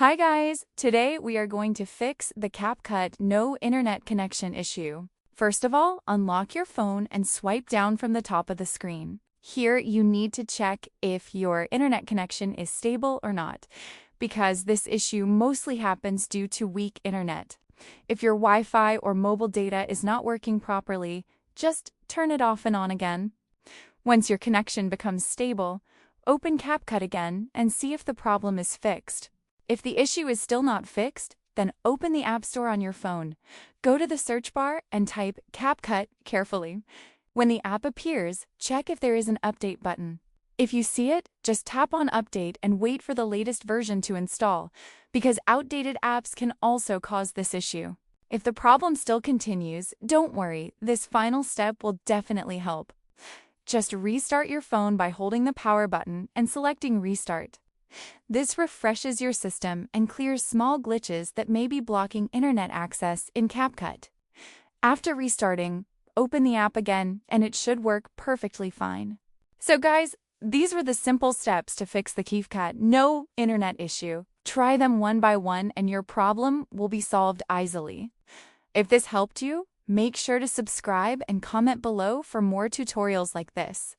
Hi guys! Today we are going to fix the CapCut no internet connection issue. First of all, unlock your phone and swipe down from the top of the screen. Here you need to check if your internet connection is stable or not, because this issue mostly happens due to weak internet. If your Wi-Fi or mobile data is not working properly, just turn it off and on again. Once your connection becomes stable, open CapCut again and see if the problem is fixed. If the issue is still not fixed, then open the App Store on your phone. Go to the search bar and type CapCut carefully. When the app appears, check if there is an update button. If you see it, just tap on Update and wait for the latest version to install, because outdated apps can also cause this issue. If the problem still continues, don't worry, this final step will definitely help. Just restart your phone by holding the power button and selecting Restart. This refreshes your system and clears small glitches that may be blocking internet access in CapCut. After restarting, open the app again and it should work perfectly fine. So guys, these were the simple steps to fix the CapCut no internet issue. Try them one by one and your problem will be solved easily. If this helped you, make sure to subscribe and comment below for more tutorials like this.